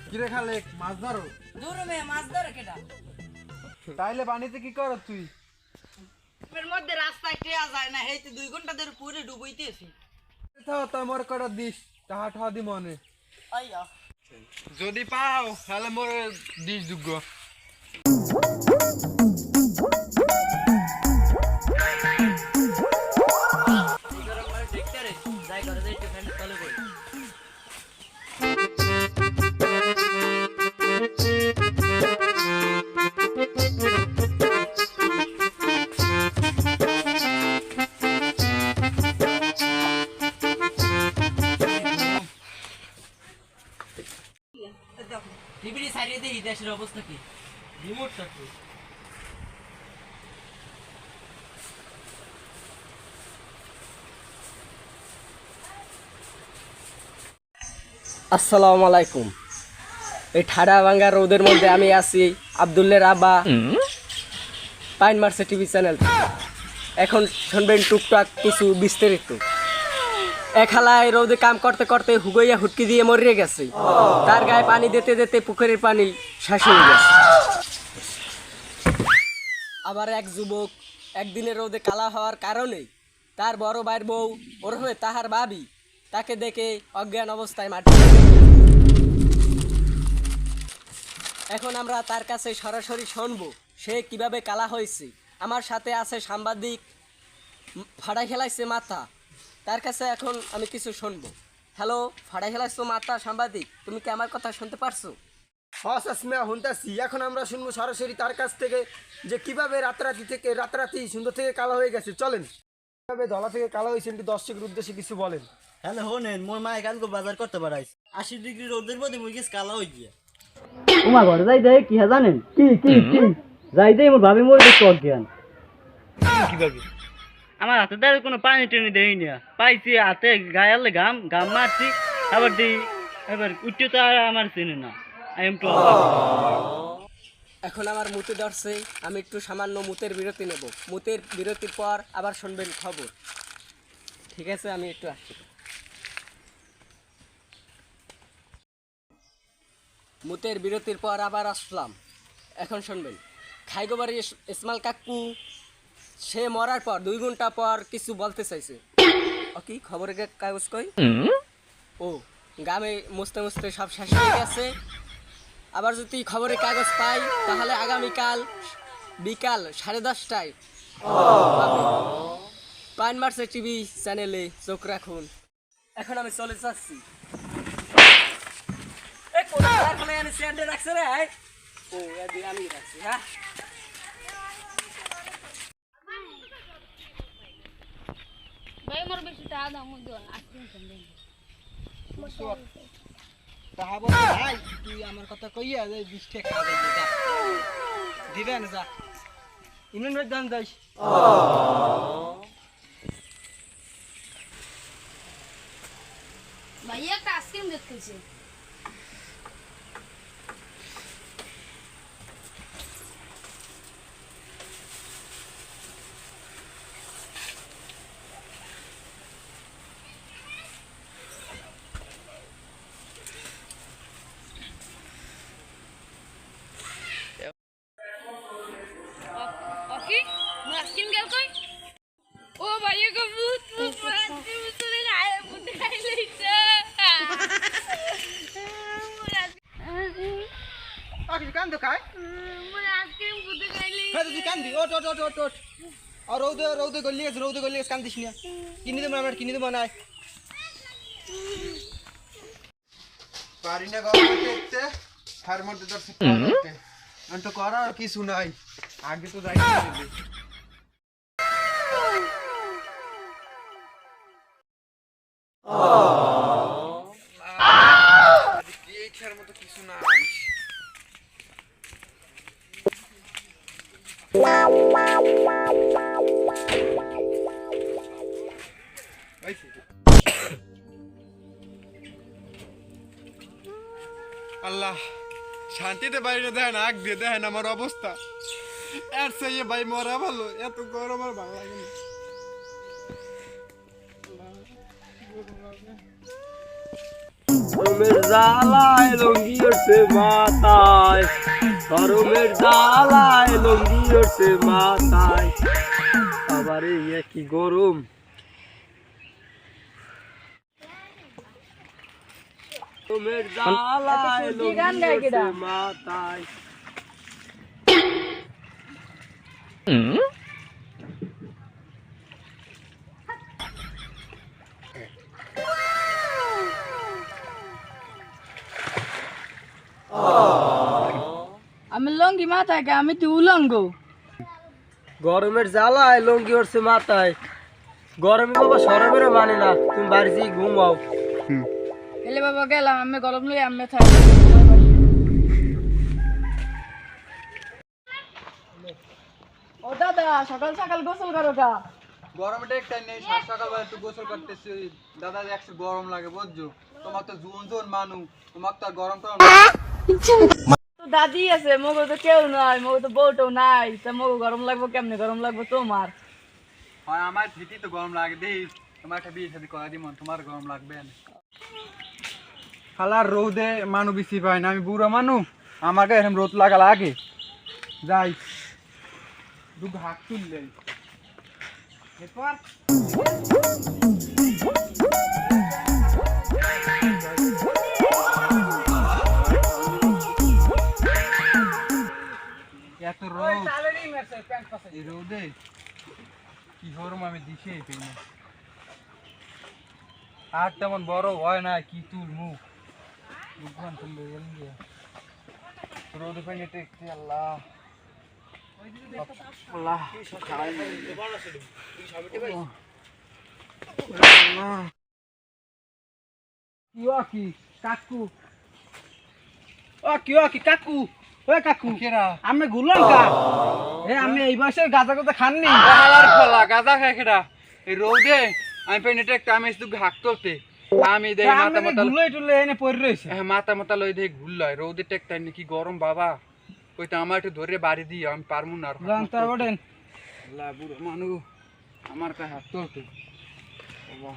কিরে খালে মাছ ধরো? দূর মে মাছ ধরে কেডা? তাইলে পানিতে কি কর তুই? এর মধ্যে রাস্তায় টেয়া যায় না, হেইতে 2 ঘন্টা ধরে পুরে ডুবাইতেছি। তোমার কটা দিস টাহা ঠাহা দি মনে আইয়া যদি পাও তাহলে মোর দিস যোগ্য। যাই করে যাই একটু ফ্যান চালু করি। টিভিটি সারিয়ে দেই, দেশের অবস্থা কি? রিমোটটা কি? আসসালামু আলাইকুম। এই ঠাডা ভাঙ্গা রোদের মধ্যে আমি আছি আব্দুল্লের আব্বা পাইন মার্সে টিভি চ্যানেল। এখন শুনবেন টুকটাক কিছু বিস্তারিত। এক হালায় রোদে কাম করতে করতে হুগইয়া হুটকি দিয়ে মরিয়ে গেছে। তার গায়ে পানি দিতে দিতে পুকুরের পানি শেষ হয়ে গেছে। আবার এক যুবক একদিনের রোদে কালা হওয়ার কারণে তার বড় ভাইয়ের বউ ওরফে তাহার ভাবি তাকে দেখে অজ্ঞান অবস্থায় মাটি। এখন আমরা তার কাছে সরাসরি শুনবো সে কিভাবে কালা হয়েছে। আমার সাথে আছে সাংবাদিক ফাড়াই খেলাইছে মাথা, তার কাছে এখন আমি কিছু শুনবো। হ্যালো, ফাড়াই খেলাইছো মাথা সাংবাদিক, তুমি কি আমার কথা শুনতে পারছো? হুনতাছি। এখন আমরা শুনবো সরাসরি তার কাছ থেকে যে কিভাবে রাতারাতি সুন্দর থেকে কালো হয়ে গেছে। চলেন, কিভাবে ধলা থেকে কালো হয়েছে একটু দর্শকের উদ্দেশ্যে কিছু বলেন। হ্যালো হোনেন, মোর মা কালকে বাজার করতে পারাইছ 80 ডিগ্রি রোদের মধ্যে মুই গেছ কালা হই গিয়া। তোমার ঘরে যাই দেয় কি জানেন? কি যাই দেয় মোর ভাবি মোর দেখতে অজ্ঞান। কিভাবে? আমার হাতে দ্বারা কোনো পানি টানি দেই না, পাইছি হাতে গায়ালে ঘাম মারছি, আবার দিই এবার উঠতে তো আর আমার চেনে না। I am too. এখন আমার মুতে ধরছে, আমি একটু সামান্য মুতের বিরতি নেব। মুতের বিরতির পর আবার শুনবেন খবর। ঠিক আছে, আমি একটু আসছি। মুতের বিরতির পর আবার আসলাম। এখন শুনবেন খাইগোবাড়ি ইসমাল কাকু সে মরার পর 2 ঘন্টা পর কিছু বলতে চাইছে। ও কি খবরের কাগজ কই? ও গ্রামে মুছতে মুছতে সব শেষ হয়ে গেছে। আবার যদি খবরের কাগজ পাই তাহলে আগামীকাল বিকাল 10:30টায় পাইন মার্সে টিভি চ্যানেলে চোখ রাখুন। এখন আমি চলে যাচ্ছি। আমি স্যান্ডে রাখছে রে। ও আমি রাখছি। হ্যাঁ, ভাই মোর বেশি টাকা দাম মধ্যে আইসক্রিম কিনবে। তাহা বল ভাই, তুই আমার কথা কইয়া যে 20 টাকা খাওয়া যা দিবেন যা ইমরান ভাই দাম যাইস। ভাই একটা আইসক্রিম দেখতেছি। ओके मैं आइसक्रीम गल कोई ओ भाई को भूत मुझे आए भूत खाई लेছে আকি কান দেখাই मुझे आइसक्रीम भूत खाई लेছে হ্যাঁ তুই কান দি ওট ওট ওট ওট আর রৌদে গলি গেছে কান দিস না। কিনে দেব আমরা, কিনে দেব না। পারি না গরম করতে হার মধ্যে দর্শক করতে আমি তো করার কিছু নাই, আগে তো যাই ইচ্ছার মতো কিছু নাই। আল্লাহ শান্তিতে বাইরে দেখেন, আগ দিয়ে দেখেন আমার অবস্থা। এর সেই ভাই মরা ভালো, এত গরম আর ভালো লাগে না। গরমের জ্বালায় লঙ্গি উঠছে মাথায়, গরমের জ্বালায় লঙ্গি উঠছে মাথায়, আবার এই কি গরম। গরমের জ্বালায় লঙ্গি উঠছে মাথায়। আমি লঙ্গি মাথায় কে, আমি তো উলঙ্গ। গরমের জ্বালায় লঙ্গি উঠছে মাথায়, গরমে বাবা সরমেরও মানে না, তুমি বাড়ি যেয়ে ঘুমাও। এলে বাবা গেলাম, আমি গরম লই আমি থাকি। ও দাদা, সকাল সকাল গোসল করো কা? গরমে টেকটাই নেই, সাত সকালবেলা একটু গোসল করতেছি দাদা, একটু গরম লাগে বুঝছো, তোমার তো জুন জুন মানু, তোমার তো আর গরম টরম তো দাদি আছে, মগো তো কেউ নাই, মগো তো বউটাও নাই, তা মগো গরম লাগবো কেমনে? গরম লাগবো তোমার। হয়। আমার ঠিকই তো গরম লাগে, দেই তোমার একটা বিয়ে শাদী করা দিমন, তোমার গরম লাগবে না। খালার রোদে মানু বেশি পায় না, আমি বুড়ো মানু, আমাকে এরকম রোদ লাগা লাগে। যাই দু হাত তুললেন এরপর এত রোদ, এই রোদে কি গরম আমি দিশে পেই না। আর তেমন বড় হয় না, কি তুল মুখ মুখখান তুললে রোদে পেয়ে টেকতে। আল্লাহ আল্লাহ কি কাকু, ও কি কাকু, ওই কাকু কেরা আমি ঘুরলাম কা? আমি এই বয়সে গাঁজা কথা খাননি। আর খোলা গাদা খায় কেডা এই রোদে? আমি পেয়ে টেকতে, আমি একটু হাক তুলতে, আমি দেই মাথা মাথা ঘুরলে টুলে এনে পড়ে রয়েছে। মাথা মাথা লই দেই ঘুরলয় রোদে টেকতে কি গরম বাবা, ওইটা আমার একটু ধরে বাড়ি দিই, আমি পারমু না আর। জানতার ওঠেন আল্লাহ বুড়ো মানু, আমার কাছে হাত তুলতে বাবা।